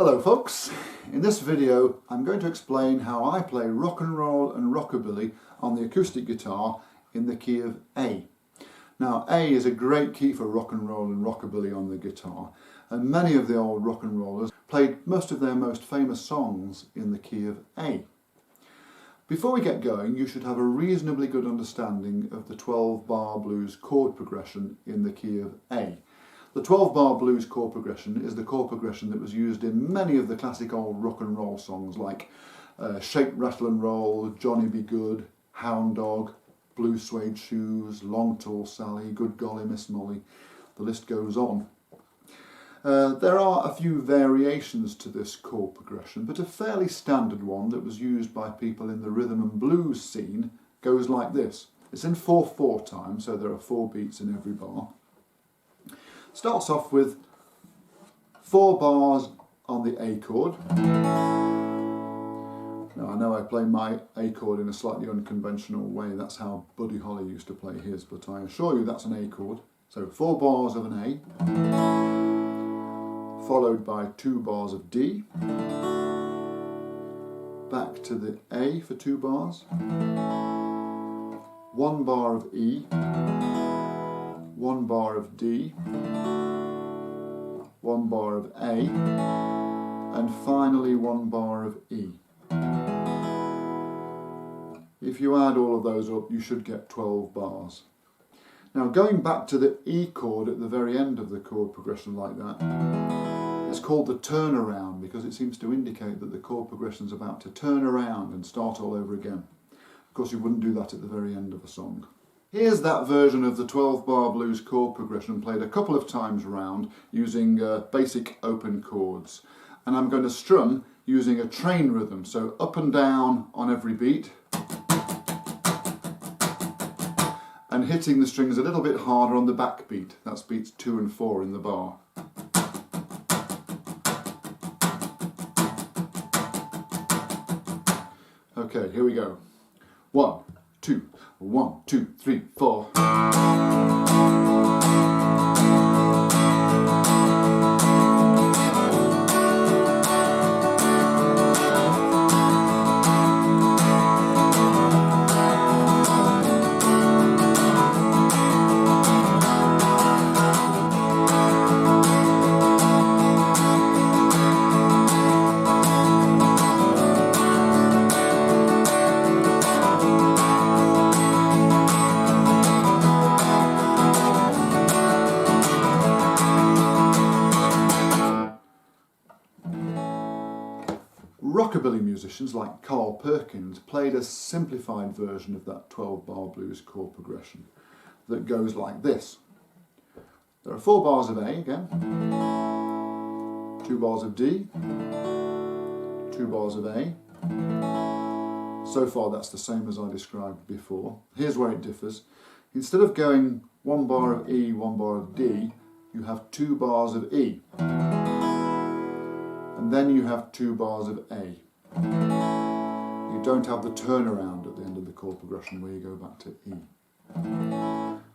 Hello folks, in this video I'm going to explain how I play rock and roll and rockabilly on the acoustic guitar in the key of A. Now A is a great key for rock and roll and rockabilly on the guitar, and many of the old rock and rollers played most of their most famous songs in the key of A. Before we get going, you should have a reasonably good understanding of the 12-bar blues chord progression in the key of A. The 12-bar blues chord progression is the chord progression that was used in many of the classic old rock and roll songs like Shake, Rattle and Roll, Johnny Be Good, Hound Dog, Blue Suede Shoes, Long Tall Sally, Good Golly Miss Molly, the list goes on. There are a few variations to this chord progression, but a fairly standard one that was used by people in the rhythm and blues scene goes like this. It's in 4/4 time, so there are 4 beats in every bar. Starts off with 4 bars on the A chord. Now I know I play my A chord in a slightly unconventional way, that's how Buddy Holly used to play his, but I assure you that's an A chord. So 4 bars of an A, followed by 2 bars of D, back to the A for 2 bars, 1 bar of E, 1 bar of D, 1 bar of A, and finally 1 bar of E. If you add all of those up, you should get 12 bars. Now going back to the E chord at the very end of the chord progression like that, it's called the turnaround because it seems to indicate that the chord progression is about to turn around and start all over again. Of course you wouldn't do that at the very end of a song. Here's that version of the 12-bar blues chord progression played a couple of times round using basic open chords. And I'm going to strum using a train rhythm, so up and down on every beat, and hitting the strings a little bit harder on the back beat. That's beats 2 and 4 in the bar. Okay, here we go. 1, 2, 1, 2, 3, 4. Rockabilly musicians like Carl Perkins played a simplified version of that 12-bar blues chord progression that goes like this. There are 4 bars of A again, 2 bars of D, 2 bars of A. So far that's the same as I described before. Here's where it differs. Instead of going 1 bar of E, 1 bar of D, you have 2 bars of E. And then you have 2 bars of A. You don't have the turnaround at the end of the chord progression where you go back to E.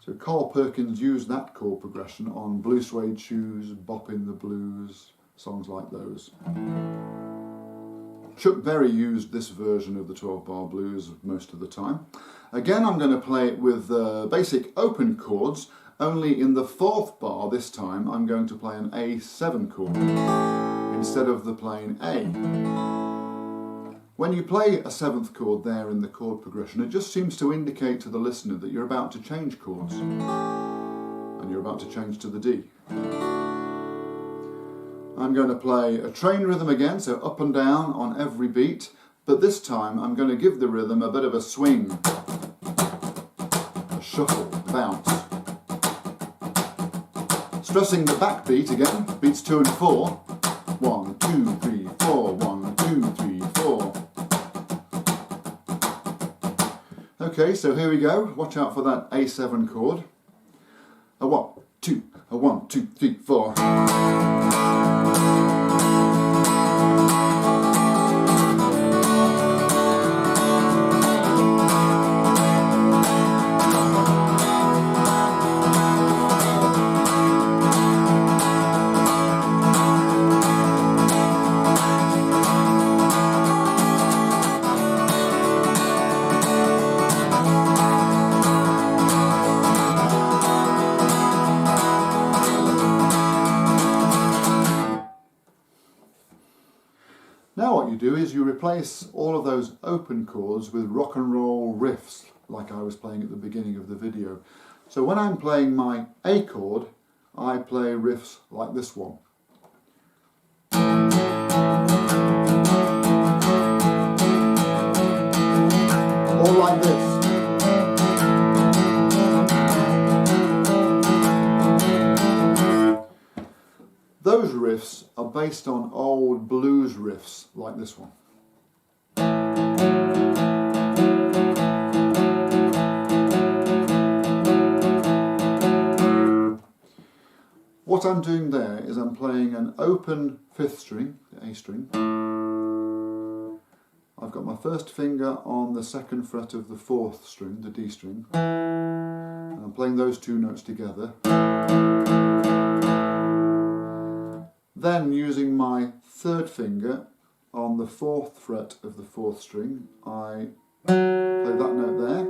So Carl Perkins used that chord progression on Blue Suede Shoes, Bop in the Blues, songs like those. Chuck Berry used this version of the 12-bar blues most of the time. Again, I'm going to play it with basic open chords, only in the 4th bar this time I'm going to play an A7 chord instead of the plain A. When you play a 7th chord there in the chord progression, it just seems to indicate to the listener that you're about to change chords and you're about to change to the D. I'm going to play a train rhythm again, so up and down on every beat, but this time I'm going to give the rhythm a bit of a swing, a shuffle, bounce. Stressing the back beat again, beats 2 and 4. 1, 2, 3, 4, 1, 2, 3, 4. Okay, so here we go. Watch out for that A7 chord. A 1, 2, a 1, 2, 3, 4. Now what you do is you replace all of those open chords with rock and roll riffs, like I was playing at the beginning of the video. So when I'm playing my A chord, I play riffs like this one. Or like this. Those riffs are based on old blues riffs like this one. What I'm doing there is I'm playing an open 5th string, the A string. I've got my first finger on the 2nd fret of the 4th string, the D string. And I'm playing those two notes together. Then using my 3rd finger on the 4th fret of the 4th string, I play that note there,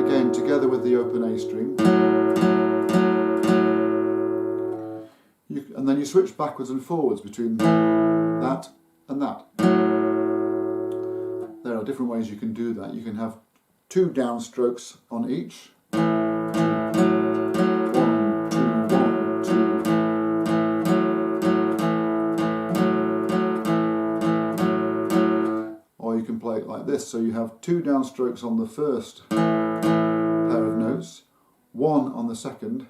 again together with the open A string. And then you switch backwards and forwards between that and that. There are different ways you can do that. You can have 2 downstrokes on each. 1, 2, 1, 2. Or you can play it like this. So you have 2 downstrokes on the first pair of notes, 1 on the second,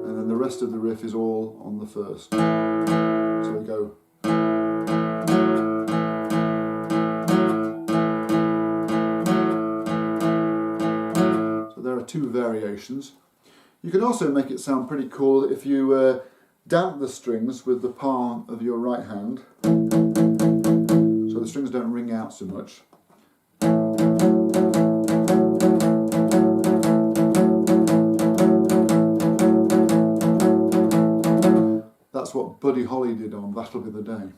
and then the rest of the riff is all on the first. So we go. So there are 2 variations. You can also make it sound pretty cool if you damp the strings with the palm of your right hand, so the strings don't ring out so much. That's what Buddy Holly did on That'll Be the Day.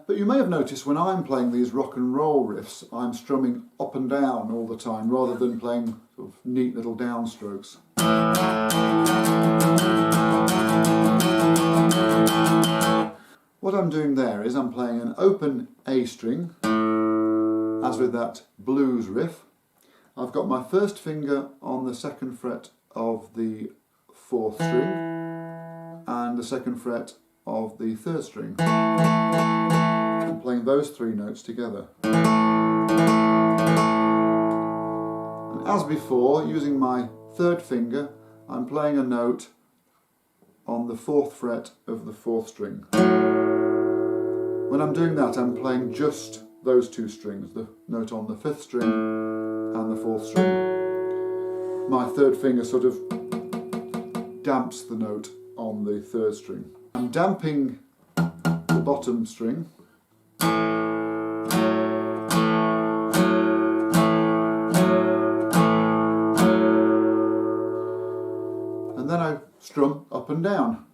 But you may have noticed when I'm playing these rock and roll riffs, I'm strumming up and down all the time rather than playing sort of neat little downstrokes. What I'm doing there is I'm playing an open A string, as with that blues riff. I've got my first finger on the 2nd fret of the 4th string and the 2nd fret of the 3rd string. I'm playing those 3 notes together. And as before, using my 3rd finger, I'm playing a note on the 4th fret of the 4th string. When I'm doing that, I'm playing just those 2 strings, the note on the 5th string and the 4th string. My 3rd finger sort of damps the note on the 3rd string. I'm damping the bottom string. And then I strum up and down.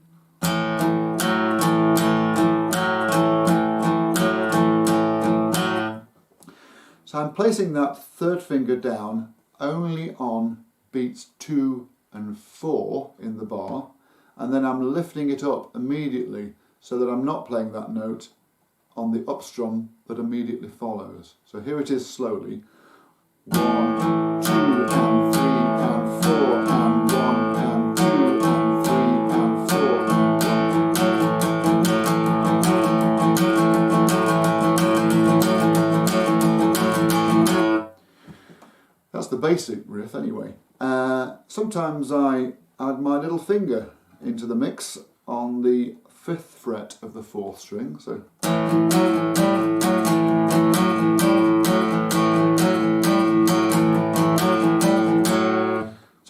So I'm placing that 3rd finger down only on beats 2 and 4 in the bar, and then I'm lifting it up immediately so that I'm not playing that note on the up strum that immediately follows. So here it is slowly. 1, 2 and 3 and 4 and 1 and 2 and 3 and 4 and 1. That's the basic riff anyway. Sometimes I add my little finger into the mix on the 5th fret of the 4th string. So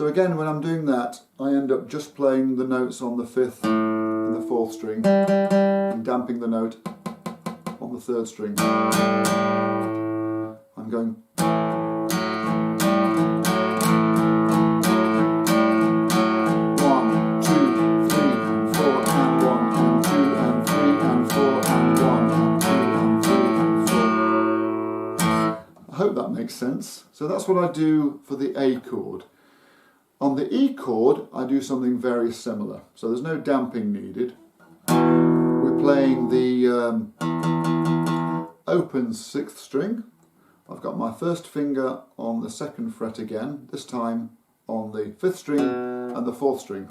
again, when I'm doing that, I end up just playing the notes on the 5th and the 4th string and damping the note on the 3rd string. I'm going. 4 and 1 and 2 and 3 and 4. I hope that makes sense. So that's what I do for the A chord. On the E chord, I do something very similar. So there's no damping needed. playing the open 6th string. I've got my first finger on the 2nd fret again, this time on the 5th string and the 4th string.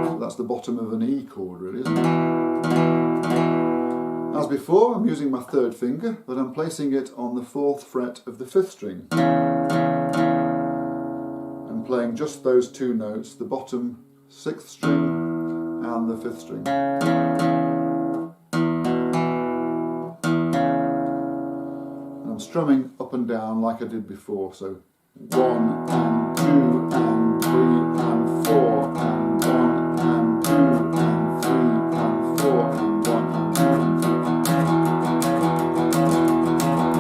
So that's the bottom of an E chord really, isn't it? As before, I'm using my 3rd finger, but I'm placing it on the 4th fret of the 5th string. And playing just those 2 notes, the bottom 6th string and the 5th string. I'm strumming up and down like I did before, so 1 and 2 and 3 and 4 and 1 and 2 and 3 and 4 and 1 and 2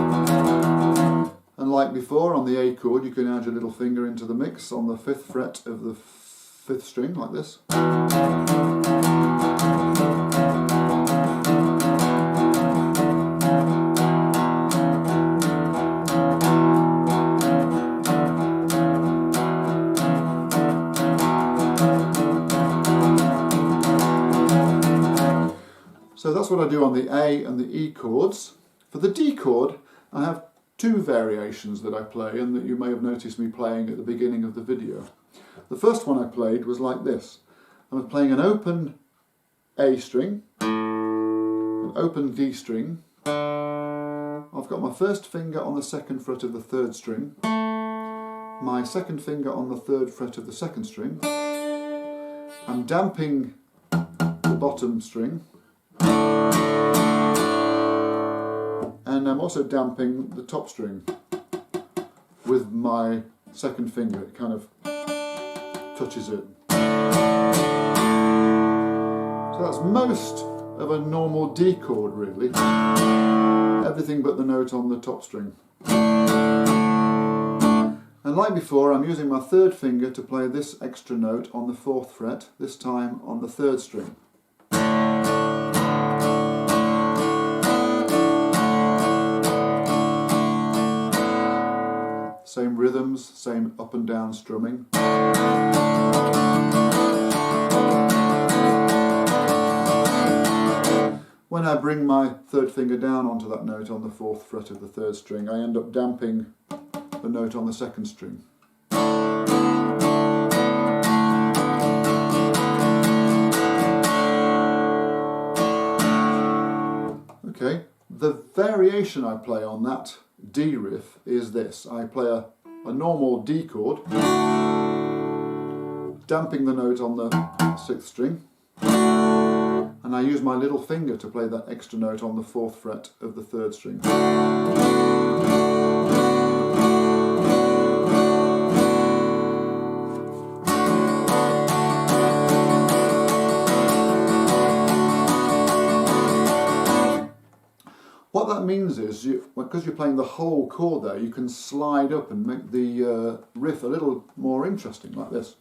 and 3. And like before on the A chord, you can add your little finger into the mix on the 5th fret of the 5th string like this. So that's what I do on the A and the E chords. For the D chord, I have 2 variations that I play and that you may have noticed me playing at the beginning of the video. The first one I played was like this. I was playing an open A string, an open D string. I've got my first finger on the 2nd fret of the 3rd string, my 2nd finger on the 3rd fret of the 2nd string. I'm damping the bottom string, and I'm also damping the top string with my 2nd finger. It kind of touches it. So that's most of a normal D chord really. Everything but the note on the top string. And like before, I'm using my 3rd finger to play this extra note on the 4th fret, this time on the 3rd string. Same rhythms, same up and down strumming. When I bring my 3rd finger down onto that note on the 4th fret of the 3rd string, I end up damping the note on the 2nd string. Okay, the variation I play on that D riff is this. I play a normal D chord, damping the note on the 6th string, and I use my little finger to play that extra note on the 4th fret of the 3rd string. What that means is, because you're playing the whole chord there, you can slide up and make the riff a little more interesting, like this.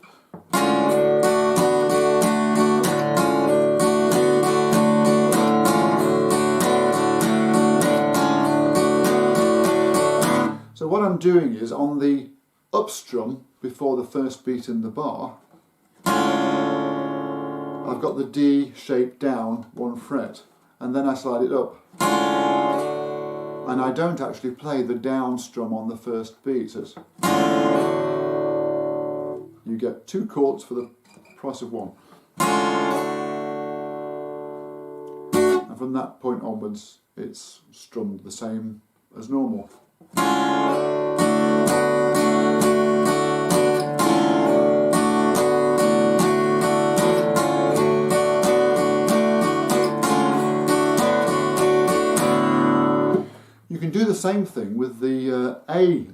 So what I'm doing is, on the up strum before the first beat in the bar, I've got the D shape down 1 fret, and then I slide it up. And I don't actually play the down strum on the first beat. So you get 2 chords for the price of 1. And from that point onwards, it's strummed the same as normal. You can do the same thing with the A.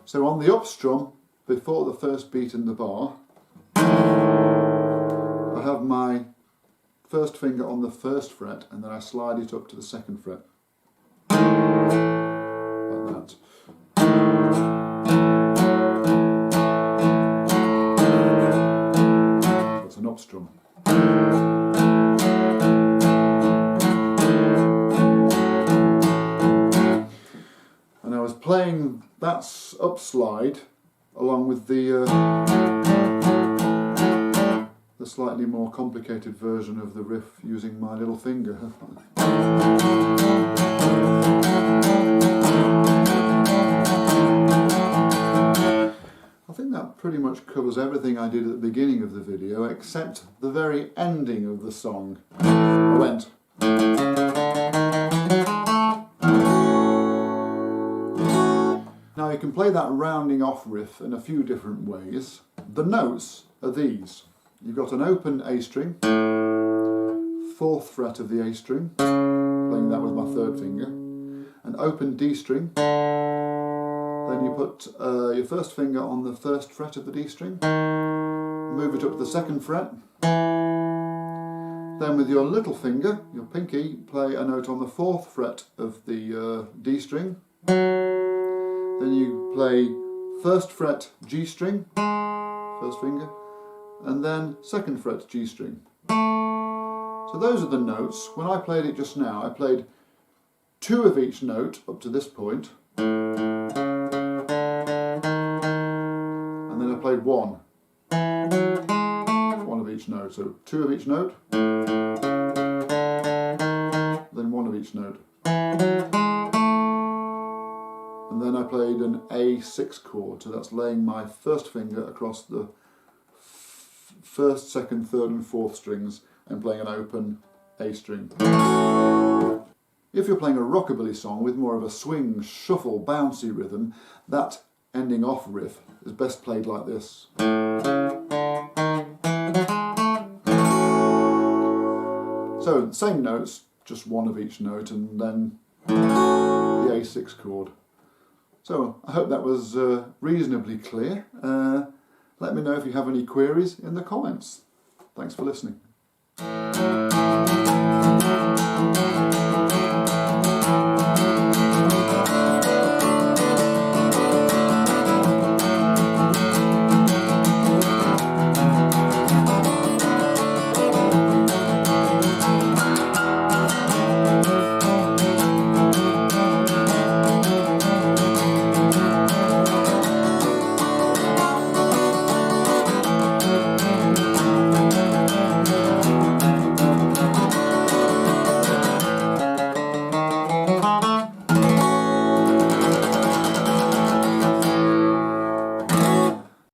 So on the up strum, before the first beat in the bar, I have my first finger on the 1st fret, and then I slide it up to the 2nd fret. Like that. An up strum. And playing that upslide along with the slightly more complicated version of the riff using my little finger. I think that pretty much covers everything I did at the beginning of the video, except the very ending of the song. I went. Now you can play that rounding off riff in a few different ways. The notes are these. You've got an open A string, 4th fret of the A string, playing that with my 3rd finger, an open D string, then you put your 1st finger on the 1st fret of the D string, move it up to the 2nd fret, then with your little finger, your pinky, play a note on the 4th fret of the D string, then you play 1st fret G string, 1st finger, and then 2nd fret G string. So those are the notes. When I played it just now, I played 2 of each note up to this point, and then I played 1 of each note. So 2 of each note, then 1 of each note. And then I played an A6 chord, so that's laying my 1st finger across the 1st, 2nd, 3rd and 4th strings and playing an open A string. If you're playing a rockabilly song with more of a swing, shuffle, bouncy rhythm, that ending off riff is best played like this. So same notes, just 1 of each note and then the A6 chord. So I hope that was reasonably clear. Let me know if you have any queries in the comments. Thanks for listening.